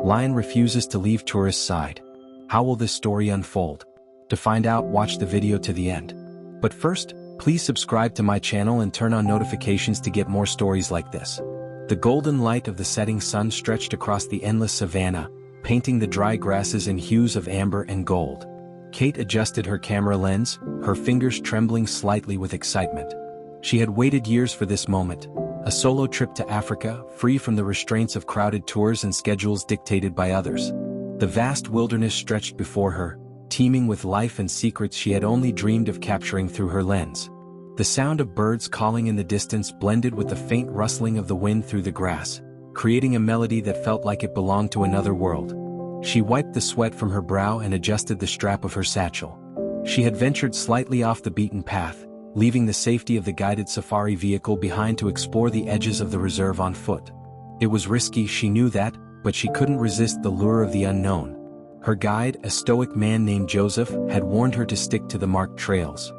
Lion refuses to leave tourist's side. How will this story unfold? To find out, watch the video to the end. But first, please subscribe to my channel and turn on notifications to get more stories like this. The golden light of the setting sun stretched across the endless savanna, painting the dry grasses in hues of amber and gold. Kate adjusted her camera lens, her fingers trembling slightly with excitement. She had waited years for this moment, a solo trip to Africa, free from the restraints of crowded tours and schedules dictated by others. The vast wilderness stretched before her, teeming with life and secrets she had only dreamed of capturing through her lens. The sound of birds calling in the distance blended with the faint rustling of the wind through the grass, creating a melody that felt like it belonged to another world. She wiped the sweat from her brow and adjusted the strap of her satchel. She had ventured slightly off the beaten path, leaving the safety of the guided safari vehicle behind to explore the edges of the reserve on foot. It was risky, she knew that, but she couldn't resist the lure of the unknown. Her guide, a stoic man named Joseph, had warned her to stick to the marked trails.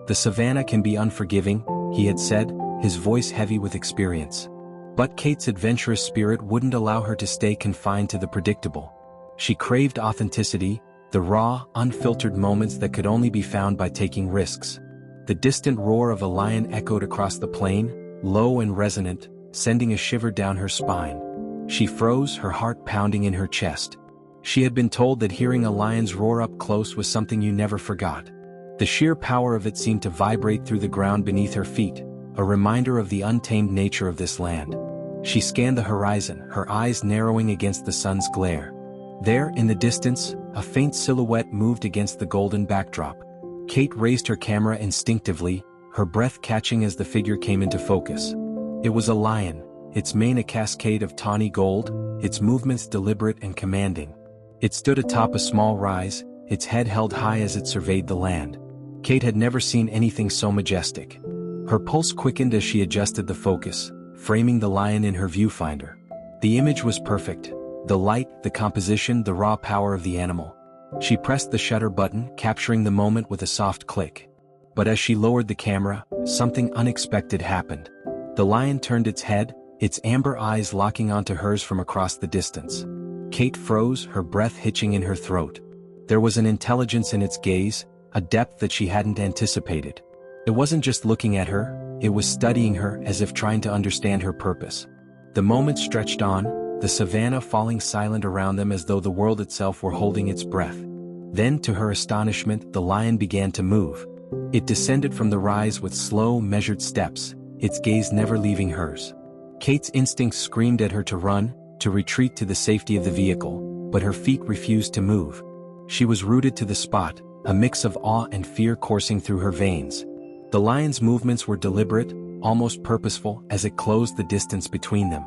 The savannah can be unforgiving, he had said, his voice heavy with experience. But Kate's adventurous spirit wouldn't allow her to stay confined to the predictable. She craved authenticity, the raw, unfiltered moments that could only be found by taking risks. The distant roar of a lion echoed across the plain, low and resonant, sending a shiver down her spine. She froze, her heart pounding in her chest. She had been told that hearing a lion's roar up close was something you never forgot. The sheer power of it seemed to vibrate through the ground beneath her feet, a reminder of the untamed nature of this land. She scanned the horizon, her eyes narrowing against the sun's glare. There, in the distance, a faint silhouette moved against the golden backdrop. Kate raised her camera instinctively, her breath catching as the figure came into focus. It was a lion, its mane a cascade of tawny gold, its movements deliberate and commanding. It stood atop a small rise, its head held high as it surveyed the land. Kate had never seen anything so majestic. Her pulse quickened as she adjusted the focus, framing the lion in her viewfinder. The image was perfect. The light, the composition, the raw power of the animal. She pressed the shutter button, capturing the moment with a soft click. But as she lowered the camera, something unexpected happened. The lion turned its head, its amber eyes locking onto hers from across the distance. Kate froze, her breath hitching in her throat. There was an intelligence in its gaze, a depth that she hadn't anticipated. It wasn't just looking at her, it was studying her as if trying to understand her purpose. The moment stretched on, the savannah falling silent around them as though the world itself were holding its breath. Then, to her astonishment, the lion began to move. It descended from the rise with slow, measured steps, its gaze never leaving hers. Kate's instincts screamed at her to run, to retreat to the safety of the vehicle, but her feet refused to move. She was rooted to the spot, a mix of awe and fear coursing through her veins. The lion's movements were deliberate, almost purposeful, as it closed the distance between them.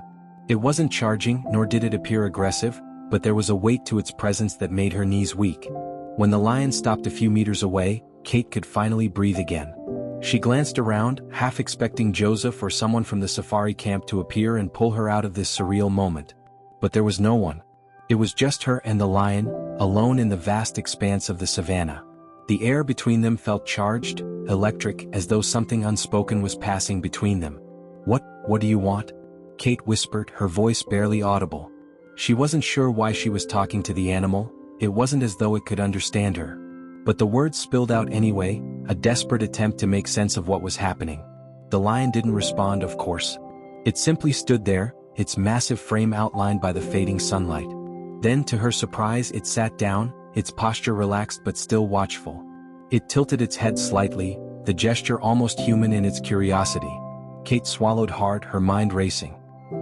It wasn't charging, nor did it appear aggressive, but there was a weight to its presence that made her knees weak. When the lion stopped a few meters away, Kate could finally breathe again. She glanced around, half expecting Joseph or someone from the safari camp to appear and pull her out of this surreal moment. But there was no one. It was just her and the lion, alone in the vast expanse of the savannah. The air between them felt charged, electric, as though something unspoken was passing between them. What do you want?" Kate whispered, her voice barely audible. She wasn't sure why she was talking to the animal, it wasn't as though it could understand her. But the words spilled out anyway, a desperate attempt to make sense of what was happening. The lion didn't respond, of course. It simply stood there, its massive frame outlined by the fading sunlight. Then, to her surprise, it sat down, its posture relaxed but still watchful. It tilted its head slightly, the gesture almost human in its curiosity. Kate swallowed hard, her mind racing.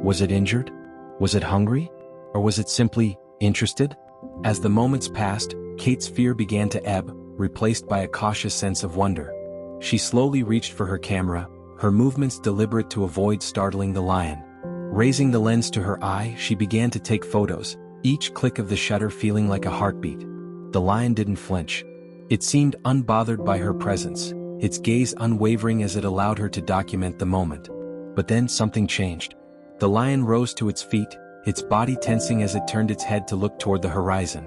Was it injured? Was it hungry? Or was it simply interested? As the moments passed, Kate's fear began to ebb, replaced by a cautious sense of wonder. She slowly reached for her camera, her movements deliberate to avoid startling the lion. Raising the lens to her eye, she began to take photos, each click of the shutter feeling like a heartbeat. The lion didn't flinch. It seemed unbothered by her presence, its gaze unwavering as it allowed her to document the moment. But then something changed. The lion rose to its feet, its body tensing as it turned its head to look toward the horizon.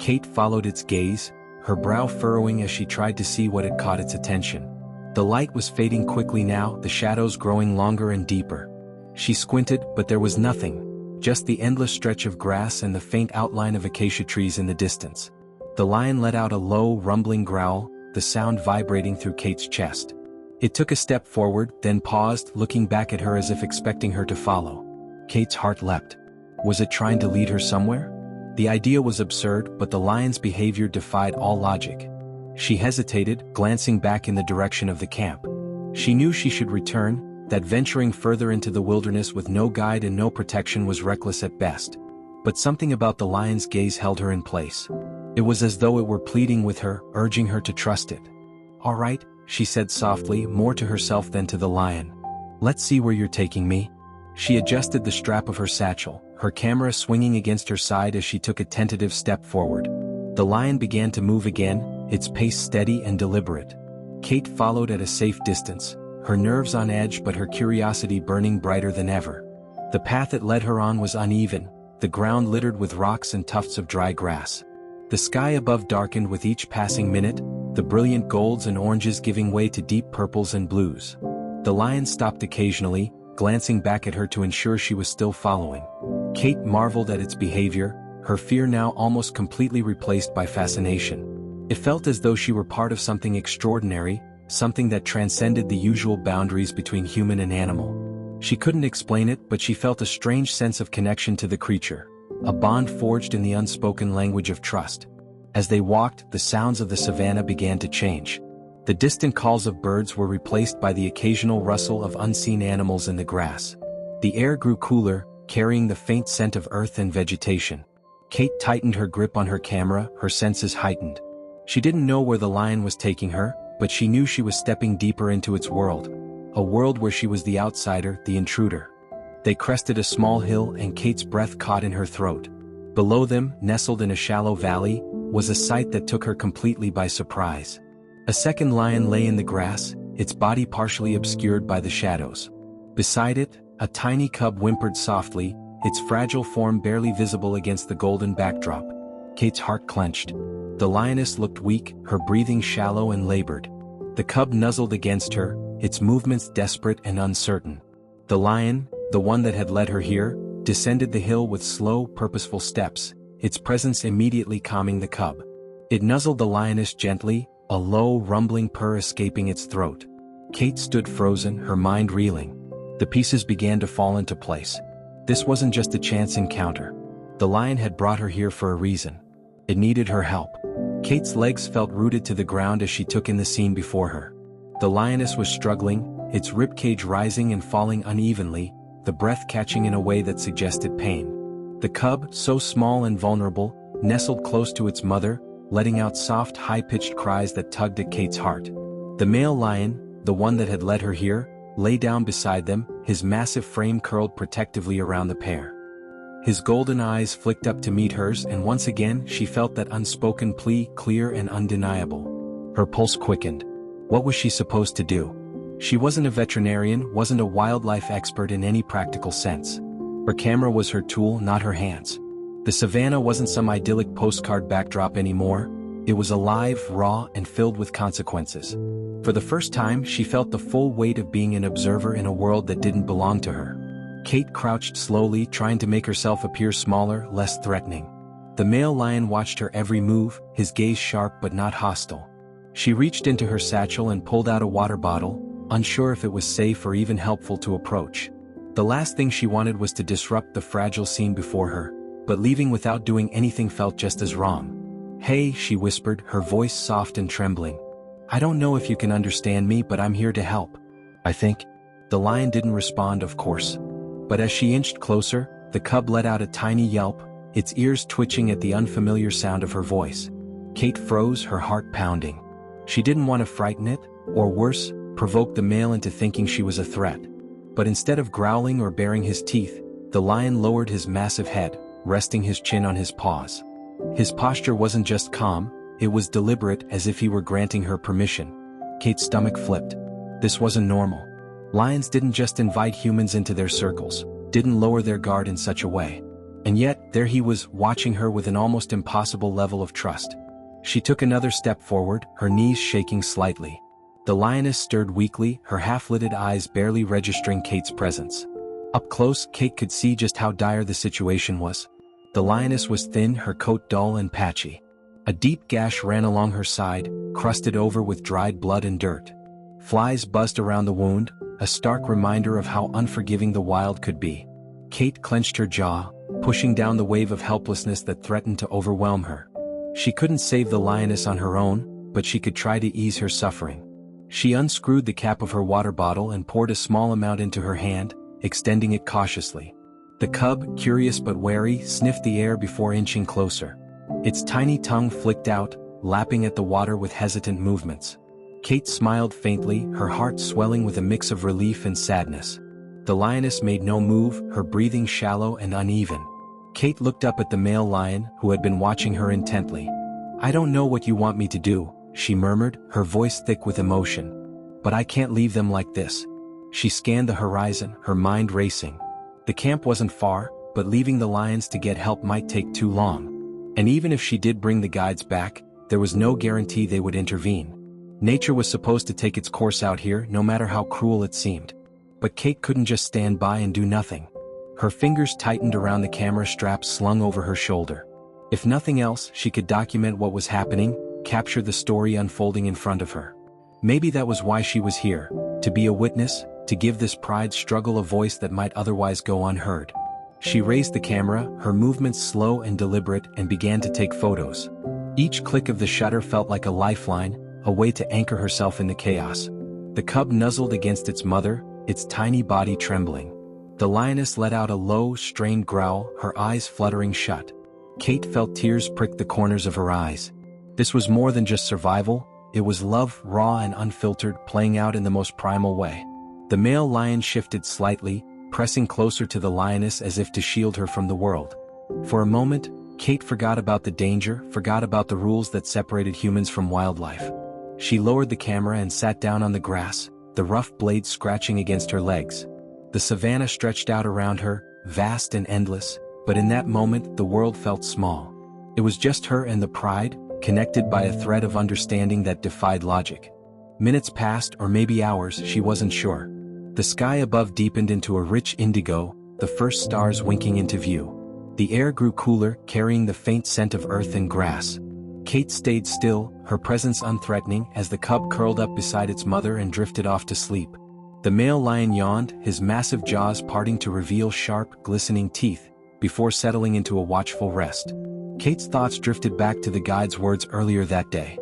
Kate followed its gaze, her brow furrowing as she tried to see what had caught its attention. The light was fading quickly now, the shadows growing longer and deeper. She squinted, but there was nothing. just the endless stretch of grass and the faint outline of acacia trees in the distance. The lion let out a low, rumbling growl, the sound vibrating through Kate's chest. It took a step forward, then paused, looking back at her as if expecting her to follow. Kate's heart leapt. Was it trying to lead her somewhere? The idea was absurd, but the lion's behavior defied all logic. She hesitated, glancing back in the direction of the camp. She knew she should return, that venturing further into the wilderness with no guide and no protection was reckless at best. But something about the lion's gaze held her in place. It was as though it were pleading with her, urging her to trust it. "All right," she said softly, more to herself than to the lion. "Let's see where you're taking me." She adjusted the strap of her satchel, her camera swinging against her side as she took a tentative step forward. The lion began to move again, its pace steady and deliberate. Kate followed at a safe distance, her nerves on edge but her curiosity burning brighter than ever. The path it led her on was uneven, the ground littered with rocks and tufts of dry grass. The sky above darkened with each passing minute, the brilliant golds and oranges giving way to deep purples and blues. The lion stopped occasionally, glancing back at her to ensure she was still following. Kate marveled at its behavior, her fear now almost completely replaced by fascination. It felt as though she were part of something extraordinary, something that transcended the usual boundaries between human and animal. She couldn't explain it, but she felt a strange sense of connection to the creature, a bond forged in the unspoken language of trust. As they walked, the sounds of the savannah began to change. The distant calls of birds were replaced by the occasional rustle of unseen animals in the grass. The air grew cooler, carrying the faint scent of earth and vegetation. Kate tightened her grip on her camera, her senses heightened. She didn't know where the lion was taking her, but she knew she was stepping deeper into its world. A world where she was the outsider, the intruder. They crested a small hill and Kate's breath caught in her throat. Below them, nestled in a shallow valley, was a sight that took her completely by surprise. A second lion lay in the grass, its body partially obscured by the shadows. Beside it, a tiny cub whimpered softly, its fragile form barely visible against the golden backdrop. Kate's heart clenched. The lioness looked weak, her breathing shallow and labored. The cub nuzzled against her, its movements desperate and uncertain. The lion, the one that had led her here, descended the hill with slow, purposeful steps, its presence immediately calming the cub. It nuzzled the lioness gently, a low, rumbling purr escaping its throat. Kate stood frozen, her mind reeling. The pieces began to fall into place. This wasn't just a chance encounter. The lion had brought her here for a reason. It needed her help. Kate's legs felt rooted to the ground as she took in the scene before her. The lioness was struggling, its ribcage rising and falling unevenly, the breath catching in a way that suggested pain. The cub, so small and vulnerable, nestled close to its mother, letting out soft, high-pitched cries that tugged at Kate's heart. The male lion, the one that had led her here, lay down beside them, his massive frame curled protectively around the pair. His golden eyes flicked up to meet hers, and once again she felt that unspoken plea, clear and undeniable. Her pulse quickened. What was she supposed to do? She wasn't a veterinarian, wasn't a wildlife expert in any practical sense. Her camera was her tool, not her hands. The savannah wasn't some idyllic postcard backdrop anymore. It was alive, raw, and filled with consequences. For the first time, she felt the full weight of being an observer in a world that didn't belong to her. Kate crouched slowly, trying to make herself appear smaller, less threatening. The male lion watched her every move, his gaze sharp but not hostile. She reached into her satchel and pulled out a water bottle, unsure if it was safe or even helpful to approach. The last thing she wanted was to disrupt the fragile scene before her, but leaving without doing anything felt just as wrong. "Hey," she whispered, her voice soft and trembling. "I don't know if you can understand me, but I'm here to help. I think." The lion didn't respond, of course. But as she inched closer, the cub let out a tiny yelp, its ears twitching at the unfamiliar sound of her voice. Kate froze, her heart pounding. She didn't want to frighten it, or worse, provoke the male into thinking she was a threat. But instead of growling or baring his teeth, the lion lowered his massive head, resting his chin on his paws. His posture wasn't just calm, it was deliberate, as if he were granting her permission. Kate's stomach flipped. This wasn't normal. Lions didn't just invite humans into their circles, didn't lower their guard in such a way. And yet, there he was, watching her with an almost impossible level of trust. She took another step forward, her knees shaking slightly. The lioness stirred weakly, her half-lidded eyes barely registering Kate's presence. Up close, Kate could see just how dire the situation was. The lioness was thin, her coat dull and patchy. A deep gash ran along her side, crusted over with dried blood and dirt. Flies buzzed around the wound, a stark reminder of how unforgiving the wild could be. Kate clenched her jaw, pushing down the wave of helplessness that threatened to overwhelm her. She couldn't save the lioness on her own, but she could try to ease her suffering. She unscrewed the cap of her water bottle and poured a small amount into her hand, extending it cautiously. The cub, curious but wary, sniffed the air before inching closer. Its tiny tongue flicked out, lapping at the water with hesitant movements. Kate smiled faintly, her heart swelling with a mix of relief and sadness. The lioness made no move, her breathing shallow and uneven. Kate looked up at the male lion, who had been watching her intently. "I don't know what you want me to do," she murmured, her voice thick with emotion. "But I can't leave them like this." She scanned the horizon, her mind racing. The camp wasn't far, but leaving the lions to get help might take too long. And even if she did bring the guides back, there was no guarantee they would intervene. Nature was supposed to take its course out here, no matter how cruel it seemed. But Kate couldn't just stand by and do nothing. Her fingers tightened around the camera strap slung over her shoulder. If nothing else, she could document what was happening, capture the story unfolding in front of her. Maybe that was why she was here, to be a witness, to give this pride struggle a voice that might otherwise go unheard. She raised the camera, her movements slow and deliberate, and began to take photos. Each click of the shutter felt like a lifeline, a way to anchor herself in the chaos. The cub nuzzled against its mother, its tiny body trembling. The lioness let out a low, strained growl, her eyes fluttering shut. Kate felt tears prick the corners of her eyes. This was more than just survival, it was love, raw and unfiltered, playing out in the most primal way. The male lion shifted slightly, pressing closer to the lioness as if to shield her from the world. For a moment, Kate forgot about the danger, forgot about the rules that separated humans from wildlife. She lowered the camera and sat down on the grass, the rough blade scratching against her legs. The savanna stretched out around her, vast and endless, but in that moment the world felt small. It was just her and the pride, connected by a thread of understanding that defied logic. Minutes passed, or maybe hours, she wasn't sure. The sky above deepened into a rich indigo, the first stars winking into view. The air grew cooler, carrying the faint scent of earth and grass. Kate stayed still, her presence unthreatening, as the cub curled up beside its mother and drifted off to sleep. The male lion yawned, his massive jaws parting to reveal sharp, glistening teeth, before settling into a watchful rest. Kate's thoughts drifted back to the guide's words earlier that day.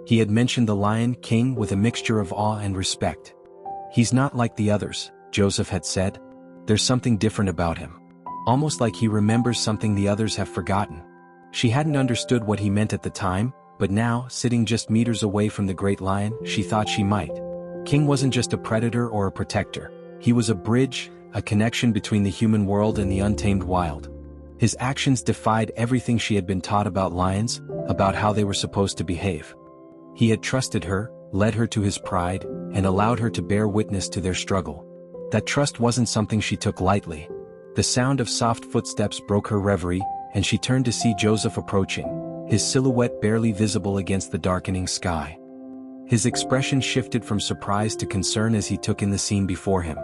He had mentioned the Lion King with a mixture of awe and respect. "He's not like the others," Joseph had said. "There's something different about him. Almost like he remembers something the others have forgotten." She hadn't understood what he meant at the time, but now, sitting just meters away from the great lion, she thought she might. King wasn't just a predator or a protector. He was a bridge, a connection between the human world and the untamed wild. His actions defied everything she had been taught about lions, about how they were supposed to behave. He had trusted her, led her to his pride, and allowed her to bear witness to their struggle. That trust wasn't something she took lightly. The sound of soft footsteps broke her reverie, and she turned to see Joseph approaching, his silhouette barely visible against the darkening sky. His expression shifted from surprise to concern as he took in the scene before him.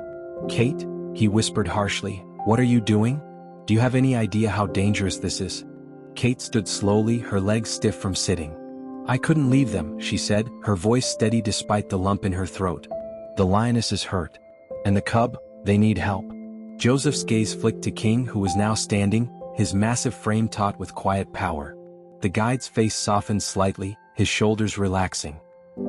"Kate," he whispered harshly, "what are you doing? Do you have any idea how dangerous this is?" Kate stood slowly, her legs stiff from sitting. "I couldn't leave them," she said, her voice steady despite the lump in her throat. "The lioness is hurt. And the cub, they need help." Joseph's gaze flicked to King, who was now standing, his massive frame taut with quiet power. The guide's face softened slightly, his shoulders relaxing.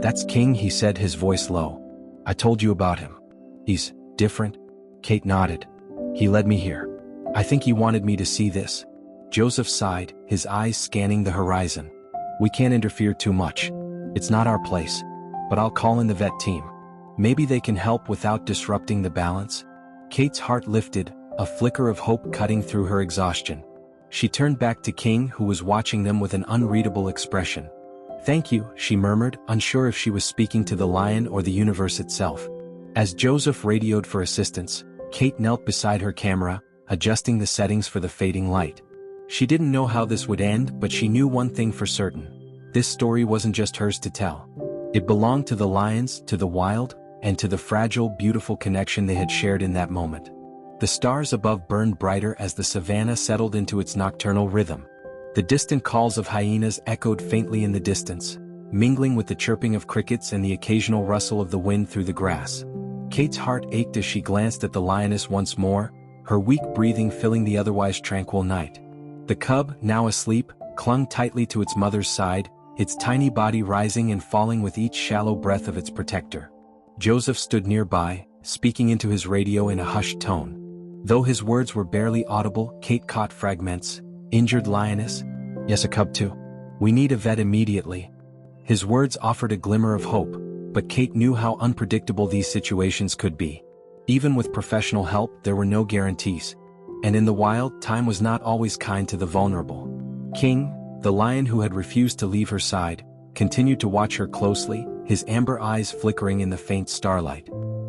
"That's King," he said, his voice low. "I told you about him. He's different." Kate nodded. "He led me here. I think he wanted me to see this." Joseph sighed, his eyes scanning the horizon. "We can't interfere too much. It's not our place. But I'll call in the vet team. Maybe they can help without disrupting the balance." Kate's heart lifted, a flicker of hope cutting through her exhaustion. She turned back to King, who was watching them with an unreadable expression. "Thank you," she murmured, unsure if she was speaking to the lion or the universe itself. As Joseph radioed for assistance, Kate knelt beside her camera, adjusting the settings for the fading light. She didn't know how this would end, but she knew one thing for certain. This story wasn't just hers to tell. It belonged to the lions, to the wild, and to the fragile, beautiful connection they had shared in that moment. The stars above burned brighter as the savannah settled into its nocturnal rhythm. The distant calls of hyenas echoed faintly in the distance, mingling with the chirping of crickets and the occasional rustle of the wind through the grass. Kate's heart ached as she glanced at the lioness once more, her weak breathing filling the otherwise tranquil night. The cub, now asleep, clung tightly to its mother's side, its tiny body rising and falling with each shallow breath of its protector. Joseph stood nearby, speaking into his radio in a hushed tone. Though his words were barely audible, Kate caught fragments. "Injured lioness? Yes, a cub too. We need a vet immediately." His words offered a glimmer of hope, but Kate knew how unpredictable these situations could be. Even with professional help, there were no guarantees. And in the wild, time was not always kind to the vulnerable. King, the lion who had refused to leave her side, continued to watch her closely, his amber eyes flickering in the faint starlight.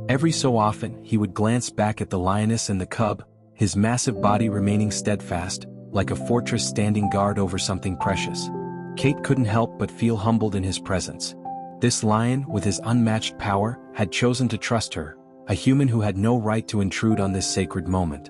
Every so often, he would glance back at the lioness and the cub, his massive body remaining steadfast, like a fortress standing guard over something precious. Kate couldn't help but feel humbled in his presence. This lion, with his unmatched power, had chosen to trust her, a human who had no right to intrude on this sacred moment.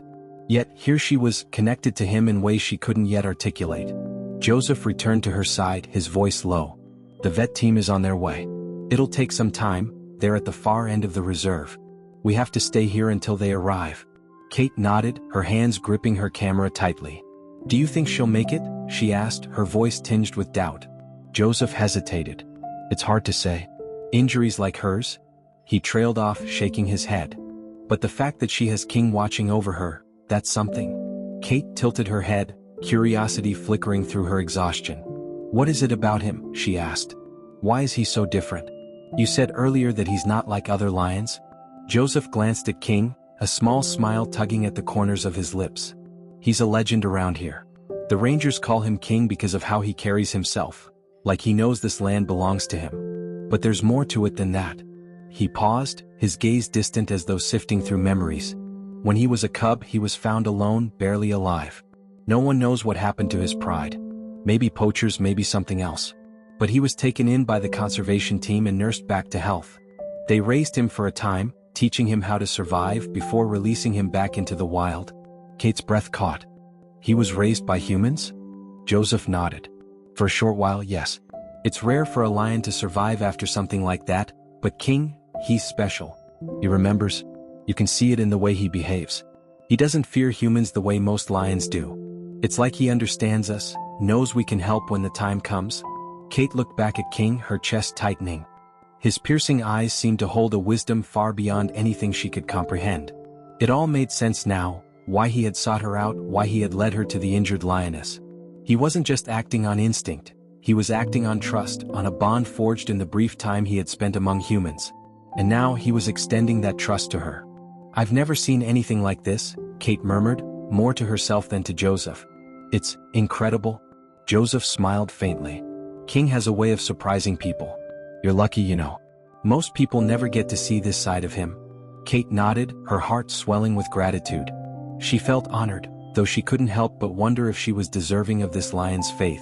Yet, here she was, connected to him in ways she couldn't yet articulate. Joseph returned to her side, his voice low. "The vet team is on their way. It'll take some time, they're at the far end of the reserve. We have to stay here until they arrive." Kate nodded, her hands gripping her camera tightly. "Do you think she'll make it?" she asked, her voice tinged with doubt. Joseph hesitated. "It's hard to say. Injuries like hers?" He trailed off, shaking his head. "But the fact that she has King watching over her, that's something." Kate tilted her head, curiosity flickering through her exhaustion. "What is it about him?" she asked. "Why is he so different? You said earlier that he's not like other lions." Joseph glanced at King, a small smile tugging at the corners of his lips. "He's a legend around here. The rangers call him King because of how he carries himself, like he knows this land belongs to him. But there's more to it than that." He paused, his gaze distant as though sifting through memories. When he was a cub, he was found alone, barely alive. No one knows what happened to his pride. Maybe poachers, maybe something else. But he was taken in by the conservation team and nursed back to health. They raised him for a time, teaching him how to survive before releasing him back into the wild. Kate's breath caught. "He was raised by humans?" Joseph nodded. "For a short while, yes. It's rare for a lion to survive after something like that, but King, he's special. He remembers. You can see it in the way he behaves. He doesn't fear humans the way most lions do. It's like he understands us, knows we can help when the time comes." Kate looked back at King, her chest tightening. His piercing eyes seemed to hold a wisdom far beyond anything she could comprehend. It all made sense now, why he had sought her out, why he had led her to the injured lioness. He wasn't just acting on instinct, he was acting on trust, on a bond forged in the brief time he had spent among humans. And now he was extending that trust to her. "I've never seen anything like this," Kate murmured, more to herself than to Joseph. "It's incredible." Joseph smiled faintly. "King has a way of surprising people. You're lucky, you know. Most people never get to see this side of him." Kate nodded, her heart swelling with gratitude. She felt honored, though she couldn't help but wonder if she was deserving of this lion's faith.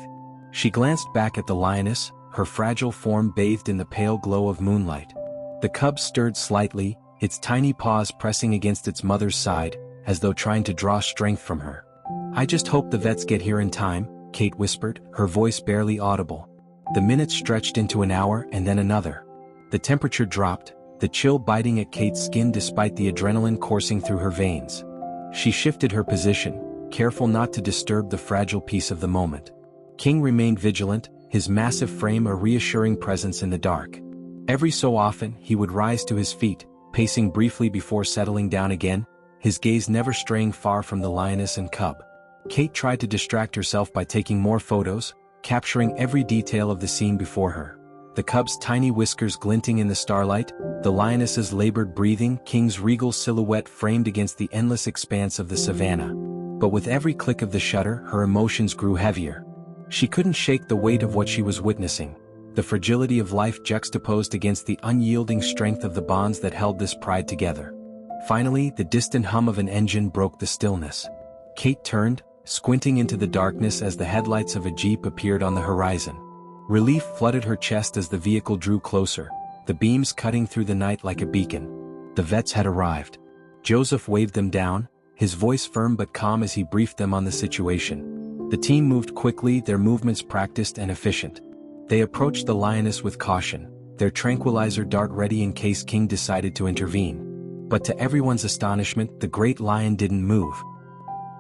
She glanced back at the lioness, her fragile form bathed in the pale glow of moonlight. The cub stirred slightly, its tiny paws pressing against its mother's side, as though trying to draw strength from her. "I just hope the vets get here in time," Kate whispered, her voice barely audible. The minutes stretched into an hour and then another. The temperature dropped, the chill biting at Kate's skin despite the adrenaline coursing through her veins. She shifted her position, careful not to disturb the fragile peace of the moment. King remained vigilant, his massive frame a reassuring presence in the dark. Every so often, he would rise to his feet, pacing briefly before settling down again, his gaze never straying far from the lioness and cub. Kate tried to distract herself by taking more photos, capturing every detail of the scene before her. The cub's tiny whiskers glinting in the starlight, the lioness's labored breathing, King's regal silhouette framed against the endless expanse of the savannah. But with every click of the shutter, her emotions grew heavier. She couldn't shake the weight of what she was witnessing, the fragility of life juxtaposed against the unyielding strength of the bonds that held this pride together. Finally, the distant hum of an engine broke the stillness. Kate turned, squinting into the darkness as the headlights of a Jeep appeared on the horizon. Relief flooded her chest as the vehicle drew closer, the beams cutting through the night like a beacon. The vets had arrived. Joseph waved them down, his voice firm but calm as he briefed them on the situation. The team moved quickly, their movements practiced and efficient. They approached the lioness with caution, their tranquilizer dart ready in case King decided to intervene. But to everyone's astonishment, the great lion didn't move.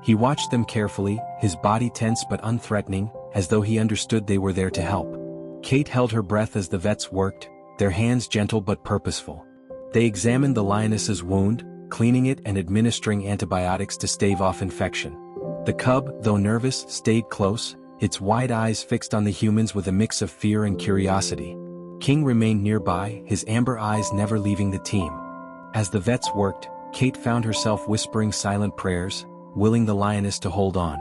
He watched them carefully, his body tense but unthreatening, as though he understood they were there to help. Kate held her breath as the vets worked, their hands gentle but purposeful. They examined the lioness's wound, cleaning it and administering antibiotics to stave off infection. The cub, though nervous, stayed close, its wide eyes fixed on the humans with a mix of fear and curiosity. King remained nearby, his amber eyes never leaving the team. As the vets worked, Kate found herself whispering silent prayers, willing the lioness to hold on.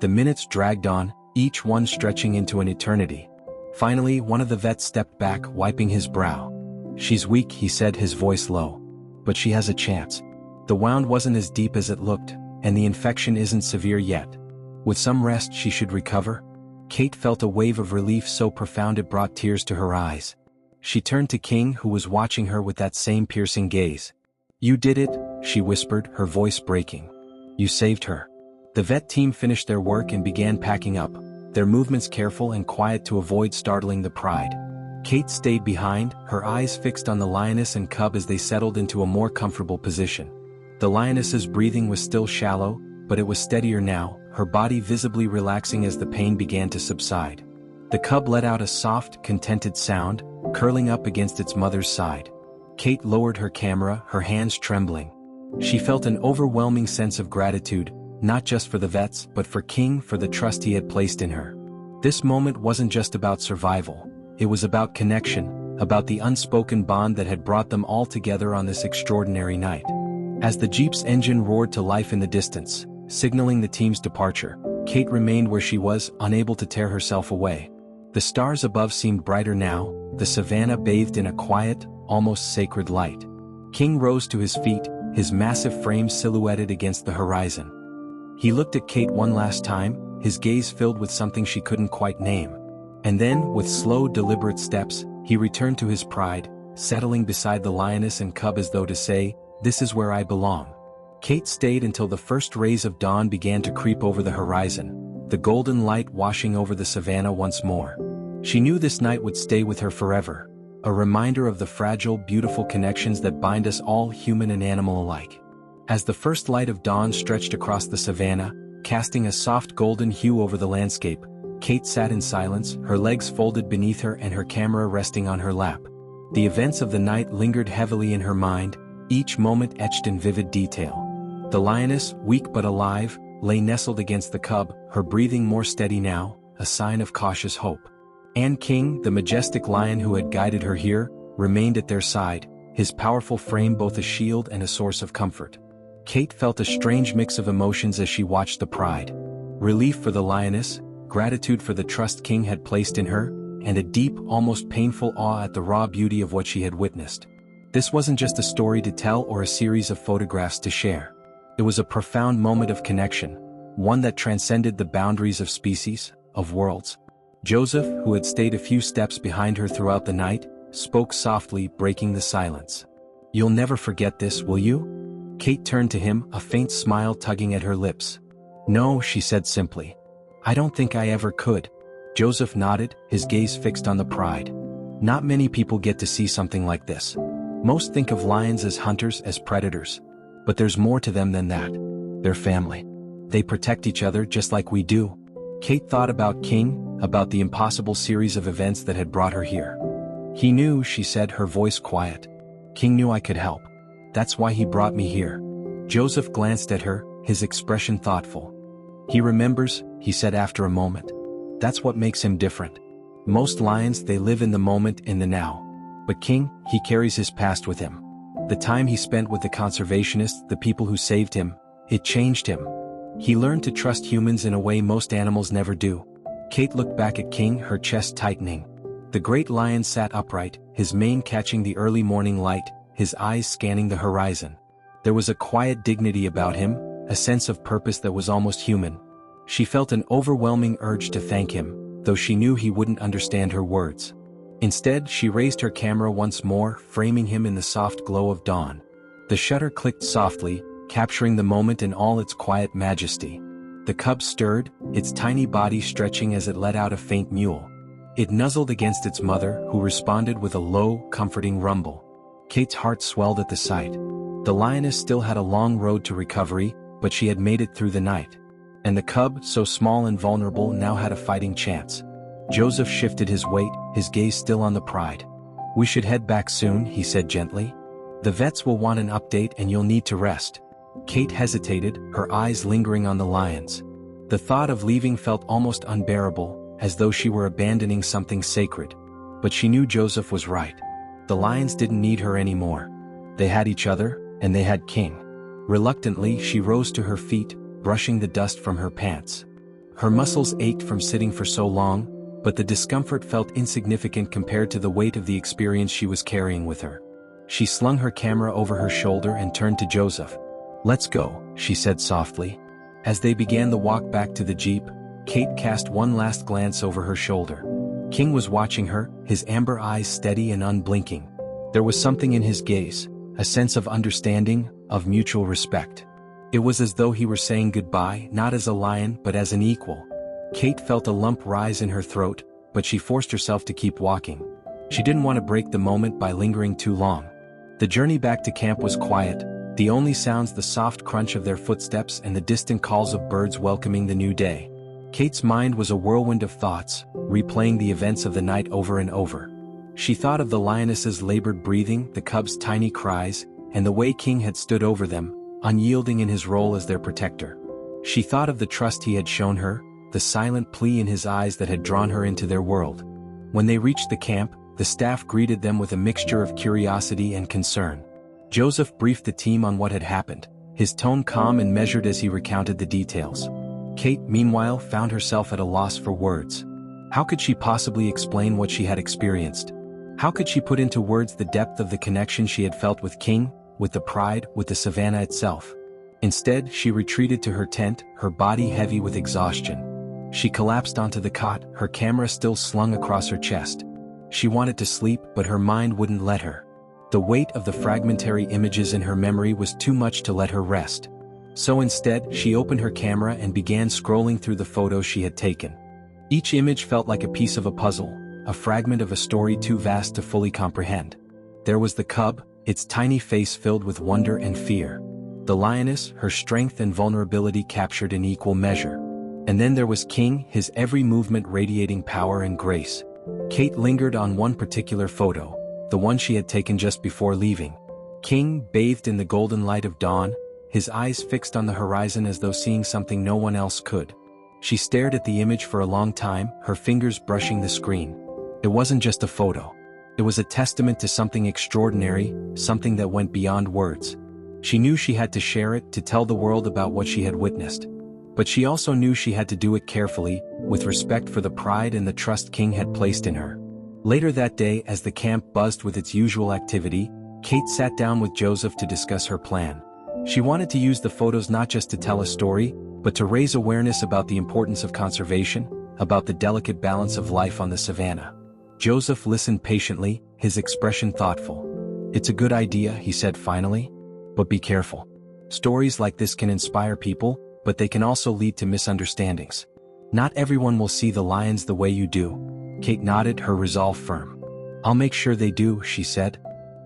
The minutes dragged on, each one stretching into an eternity. Finally, one of the vets stepped back, wiping his brow. "She's weak," he said, his voice low. "But she has a chance. The wound wasn't as deep as it looked, and the infection isn't severe yet. With some rest she should recover." Kate felt a wave of relief so profound it brought tears to her eyes. She turned to King, who was watching her with that same piercing gaze. "You did it," she whispered, her voice breaking. "You saved her." The vet team finished their work and began packing up, their movements careful and quiet to avoid startling the pride. Kate stayed behind, her eyes fixed on the lioness and cub as they settled into a more comfortable position. The lioness's breathing was still shallow, but it was steadier now, her body visibly relaxing as the pain began to subside. The cub let out a soft, contented sound, curling up against its mother's side. Kate lowered her camera, her hands trembling. She felt an overwhelming sense of gratitude, not just for the vets, but for King, for the trust he had placed in her. This moment wasn't just about survival. It was about connection, about the unspoken bond that had brought them all together on this extraordinary night. As the Jeep's engine roared to life in the distance, signaling the team's departure, Kate remained where she was, unable to tear herself away. The stars above seemed brighter now, the savannah bathed in a quiet, almost sacred light. King rose to his feet, his massive frame silhouetted against the horizon. He looked at Kate one last time, his gaze filled with something she couldn't quite name. And then, with slow, deliberate steps, he returned to his pride, settling beside the lioness and cub as though to say, "This is where I belong." Kate stayed until the first rays of dawn began to creep over the horizon, the golden light washing over the savannah once more. She knew this night would stay with her forever, a reminder of the fragile, beautiful connections that bind us all, human and animal alike. As the first light of dawn stretched across the savannah, casting a soft golden hue over the landscape, Kate sat in silence, her legs folded beneath her and her camera resting on her lap. The events of the night lingered heavily in her mind, each moment etched in vivid detail. The lioness, weak but alive, lay nestled against the cub, her breathing more steady now, a sign of cautious hope. And King, the majestic lion who had guided her here, remained at their side, his powerful frame both a shield and a source of comfort. Kate felt a strange mix of emotions as she watched the pride. Relief for the lioness, gratitude for the trust King had placed in her, and a deep, almost painful awe at the raw beauty of what she had witnessed. This wasn't just a story to tell or a series of photographs to share. It was a profound moment of connection, one that transcended the boundaries of species, of worlds. Joseph, who had stayed a few steps behind her throughout the night, spoke softly, breaking the silence. "You'll never forget this, will you?" Kate turned to him, a faint smile tugging at her lips. "No," she said simply. "I don't think I ever could." Joseph nodded, his gaze fixed on the pride. "Not many people get to see something like this. Most think of lions as hunters, as predators. But there's more to them than that. They're family. They protect each other just like we do." Kate thought about King, about the impossible series of events that had brought her here. "He knew," she said, her voice quiet. "King knew I could help. That's why he brought me here." Joseph glanced at her, his expression thoughtful. "He remembers," he said after a moment. "That's what makes him different. Most lions, they live in the moment, in the now. But King, he carries his past with him. The time he spent with the conservationists, the people who saved him, it changed him. He learned to trust humans in a way most animals never do." Kate looked back at King, her chest tightening. The great lion sat upright, his mane catching the early morning light, his eyes scanning the horizon. There was a quiet dignity about him, a sense of purpose that was almost human. She felt an overwhelming urge to thank him, though she knew he wouldn't understand her words. Instead, she raised her camera once more, framing him in the soft glow of dawn. The shutter clicked softly, capturing the moment in all its quiet majesty. The cub stirred, its tiny body stretching as it let out a faint mewl. It nuzzled against its mother, who responded with a low, comforting rumble. Kate's heart swelled at the sight. The lioness still had a long road to recovery, but she had made it through the night. And the cub, so small and vulnerable, now had a fighting chance. Joseph shifted his weight, his gaze still on the pride. "We should head back soon," he said gently. "The vets will want an update and you'll need to rest." Kate hesitated, her eyes lingering on the lions. The thought of leaving felt almost unbearable, as though she were abandoning something sacred. But she knew Joseph was right. The lions didn't need her anymore. They had each other, and they had King. Reluctantly, she rose to her feet, brushing the dust from her pants. Her muscles ached from sitting for so long, but the discomfort felt insignificant compared to the weight of the experience she was carrying with her. She slung her camera over her shoulder and turned to Joseph. "Let's go," she said softly. As they began the walk back to the jeep, Kate cast one last glance over her shoulder. King was watching her, his amber eyes steady and unblinking. There was something in his gaze, a sense of understanding, of mutual respect. It was as though he were saying goodbye, not as a lion but as an equal. Kate felt a lump rise in her throat, but she forced herself to keep walking. She didn't want to break the moment by lingering too long. The journey back to camp was quiet, the only sounds the soft crunch of their footsteps and the distant calls of birds welcoming the new day. Kate's mind was a whirlwind of thoughts, replaying the events of the night over and over. She thought of the lioness's labored breathing, the cub's tiny cries, and the way King had stood over them, unyielding in his role as their protector. She thought of the trust he had shown her, the silent plea in his eyes that had drawn her into their world. When they reached the camp, the staff greeted them with a mixture of curiosity and concern. Joseph briefed the team on what had happened, his tone calm and measured as he recounted the details. Kate, meanwhile, found herself at a loss for words. How could she possibly explain what she had experienced? How could she put into words the depth of the connection she had felt with King, with the pride, with the savannah itself? Instead, she retreated to her tent, her body heavy with exhaustion. She collapsed onto the cot, her camera still slung across her chest. She wanted to sleep, but her mind wouldn't let her. The weight of the fragmentary images in her memory was too much to let her rest. So instead, she opened her camera and began scrolling through the photos she had taken. Each image felt like a piece of a puzzle, a fragment of a story too vast to fully comprehend. There was the cub, its tiny face filled with wonder and fear. The lioness, her strength and vulnerability captured in equal measure. And then there was King, his every movement radiating power and grace. Kate lingered on one particular photo, the one she had taken just before leaving. King, bathed in the golden light of dawn, his eyes fixed on the horizon as though seeing something no one else could. She stared at the image for a long time, her fingers brushing the screen. It wasn't just a photo. It was a testament to something extraordinary, something that went beyond words. She knew she had to share it, to tell the world about what she had witnessed. But she also knew she had to do it carefully, with respect for the pride and the trust King had placed in her. Later that day, as the camp buzzed with its usual activity, Kate sat down with Joseph to discuss her plan. She wanted to use the photos not just to tell a story, but to raise awareness about the importance of conservation, about the delicate balance of life on the savannah. Joseph listened patiently, his expression thoughtful. "It's a good idea," he said finally. "But be careful. Stories like this can inspire people, but they can also lead to misunderstandings. Not everyone will see the lions the way you do." Kate nodded, her resolve firm. "I'll make sure they do," she said.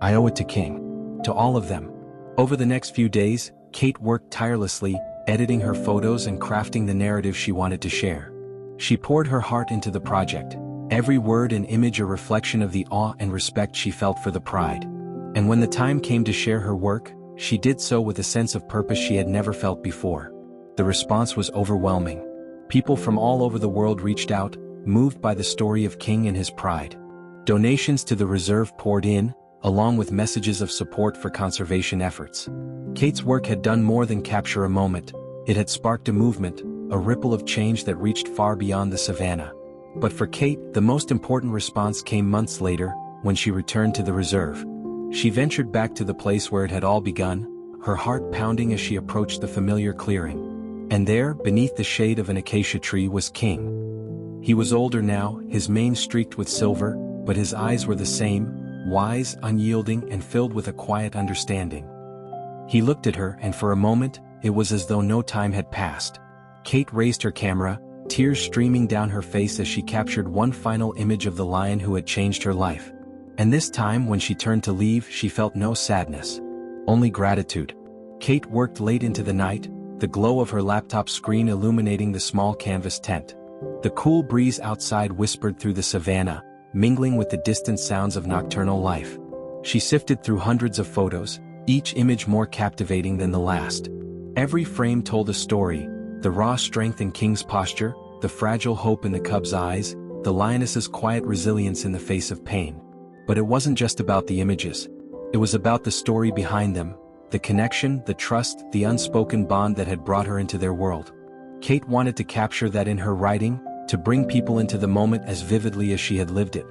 "I owe it to King. To all of them." Over the next few days, Kate worked tirelessly, editing her photos and crafting the narrative she wanted to share. She poured her heart into the project, every word and image a reflection of the awe and respect she felt for the pride. And when the time came to share her work, she did so with a sense of purpose she had never felt before. The response was overwhelming. People from all over the world reached out, moved by the story of King and his pride. Donations to the reserve poured in, along with messages of support for conservation efforts. Kate's work had done more than capture a moment. It had sparked a movement, a ripple of change that reached far beyond the savannah. But for Kate, the most important response came months later, when she returned to the reserve. She ventured back to the place where it had all begun, her heart pounding as she approached the familiar clearing. And there, beneath the shade of an acacia tree, was King. He was older now, his mane streaked with silver, but his eyes were the same, wise, unyielding, and filled with a quiet understanding. He looked at her, and for a moment, it was as though no time had passed. Kate raised her camera, tears streaming down her face as she captured one final image of the lion who had changed her life. And this time, when she turned to leave, she felt no sadness. Only gratitude. Kate worked late into the night, the glow of her laptop screen illuminating the small canvas tent. The cool breeze outside whispered through the savannah, mingling with the distant sounds of nocturnal life. She sifted through hundreds of photos, each image more captivating than the last. Every frame told a story, the raw strength in King's posture, the fragile hope in the cub's eyes, the lioness's quiet resilience in the face of pain. But it wasn't just about the images. It was about the story behind them, the connection, the trust, the unspoken bond that had brought her into their world. Kate wanted to capture that in her writing, to bring people into the moment as vividly as she had lived it.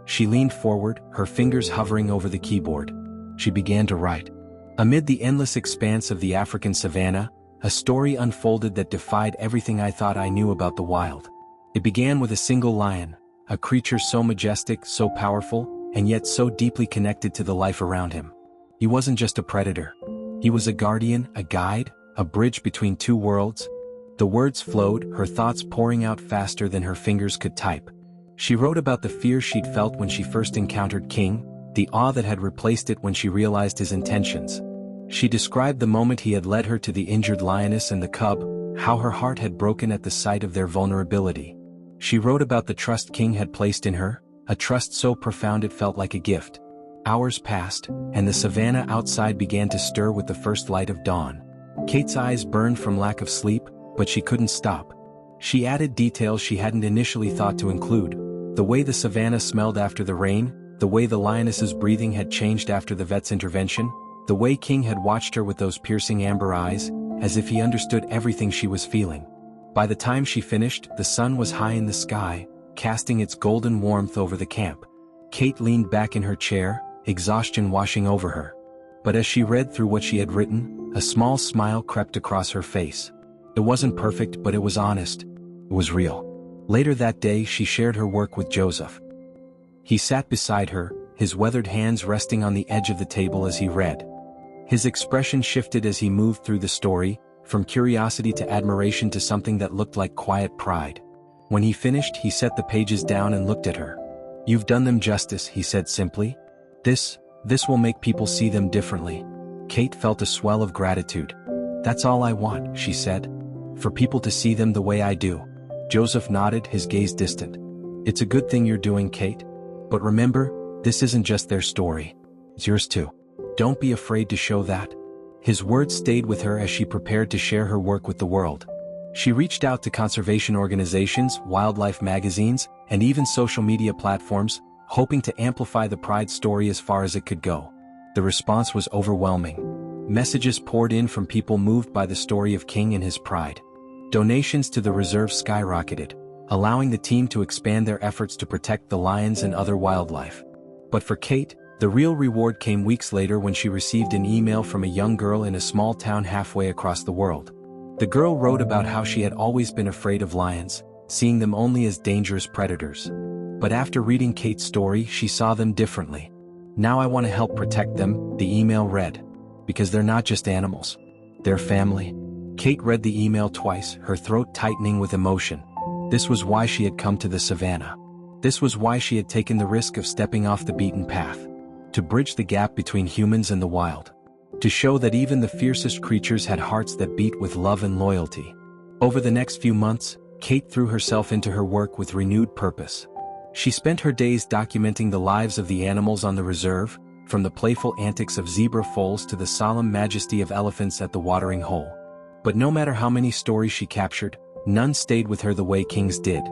She leaned forward, her fingers hovering over the keyboard. She began to write. Amid the endless expanse of the African savanna, a story unfolded that defied everything I thought I knew about the wild. It began with a single lion, a creature so majestic, so powerful, and yet so deeply connected to the life around him. He wasn't just a predator. He was a guardian, a guide, a bridge between two worlds. The words flowed, her thoughts pouring out faster than her fingers could type. She wrote about the fear she'd felt when she first encountered King, the awe that had replaced it when she realized his intentions. She described the moment he had led her to the injured lioness and the cub, how her heart had broken at the sight of their vulnerability. She wrote about the trust King had placed in her, a trust so profound it felt like a gift. Hours passed, and the savannah outside began to stir with the first light of dawn. Kate's eyes burned from lack of sleep, but she couldn't stop. She added details she hadn't initially thought to include. The way the savannah smelled after the rain, the way the lioness's breathing had changed after the vet's intervention, the way King had watched her with those piercing amber eyes, as if he understood everything she was feeling. By the time she finished, the sun was high in the sky, casting its golden warmth over the camp. Kate leaned back in her chair, exhaustion washing over her. But as she read through what she had written, a small smile crept across her face. It wasn't perfect, but it was honest. It was real. Later that day, she shared her work with Joseph. He sat beside her, his weathered hands resting on the edge of the table as he read. His expression shifted as he moved through the story, from curiosity to admiration to something that looked like quiet pride. When he finished, he set the pages down and looked at her. "You've done them justice," he said simply. This will make people see them differently." Kate felt a swell of gratitude. "That's all I want," she said. "For people to see them the way I do." Joseph nodded, his gaze distant. "It's a good thing you're doing, Kate. But remember, this isn't just their story. It's yours too. Don't be afraid to show that." His words stayed with her as she prepared to share her work with the world. She reached out to conservation organizations, wildlife magazines, and even social media platforms, hoping to amplify the pride story as far as it could go. The response was overwhelming. Messages poured in from people moved by the story of King and his pride. Donations to the reserve skyrocketed, allowing the team to expand their efforts to protect the lions and other wildlife. But for Kate, the real reward came weeks later when she received an email from a young girl in a small town halfway across the world. The girl wrote about how she had always been afraid of lions, seeing them only as dangerous predators. But after reading Kate's story, she saw them differently. "Now I want to help protect them," the email read. "Because they're not just animals. They're family." Kate read the email twice, her throat tightening with emotion. This was why she had come to the savannah. This was why she had taken the risk of stepping off the beaten path. To bridge the gap between humans and the wild. To show that even the fiercest creatures had hearts that beat with love and loyalty. Over the next few months, Kate threw herself into her work with renewed purpose. She spent her days documenting the lives of the animals on the reserve, from the playful antics of zebra foals to the solemn majesty of elephants at the watering hole. But no matter how many stories she captured, none stayed with her the way King's did.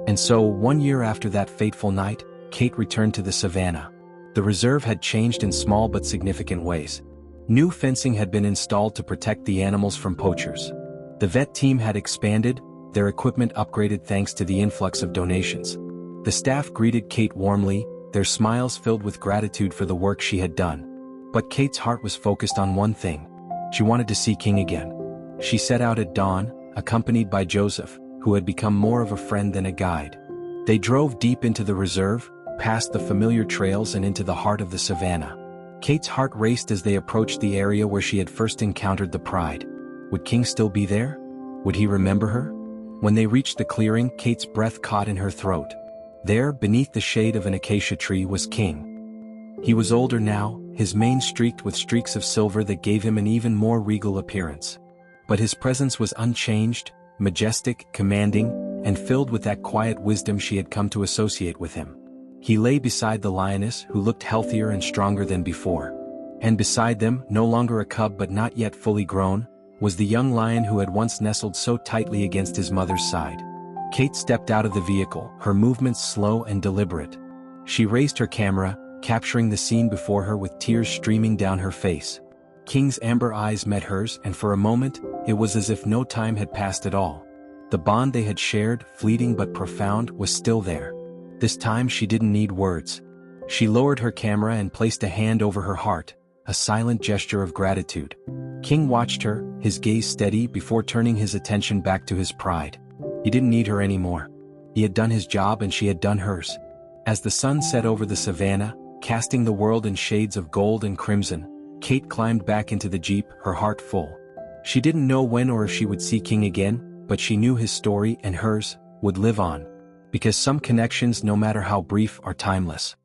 And so, 1 year after that fateful night, Kate returned to the savannah. The reserve had changed in small but significant ways. New fencing had been installed to protect the animals from poachers. The vet team had expanded, their equipment upgraded thanks to the influx of donations. The staff greeted Kate warmly, their smiles filled with gratitude for the work she had done. But Kate's heart was focused on one thing. She wanted to see King again. She set out at dawn, accompanied by Joseph, who had become more of a friend than a guide. They drove deep into the reserve, past the familiar trails and into the heart of the savannah. Kate's heart raced as they approached the area where she had first encountered the pride. Would King still be there? Would he remember her? When they reached the clearing, Kate's breath caught in her throat. There, beneath the shade of an acacia tree, was King. He was older now, his mane streaked with streaks of silver that gave him an even more regal appearance. But his presence was unchanged, majestic, commanding, and filled with that quiet wisdom she had come to associate with him. He lay beside the lioness, who looked healthier and stronger than before. And beside them, no longer a cub but not yet fully grown, was the young lion who had once nestled so tightly against his mother's side. Kate stepped out of the vehicle, her movements slow and deliberate. She raised her camera, capturing the scene before her with tears streaming down her face. King's amber eyes met hers, and for a moment, it was as if no time had passed at all. The bond they had shared, fleeting but profound, was still there. This time she didn't need words. She lowered her camera and placed a hand over her heart, a silent gesture of gratitude. King watched her, his gaze steady, before turning his attention back to his pride. He didn't need her anymore. He had done his job and she had done hers. As the sun set over the savannah, casting the world in shades of gold and crimson, Kate climbed back into the jeep, her heart full. She didn't know when or if she would see King again, but she knew his story and hers would live on. Because some connections, no matter how brief, are timeless.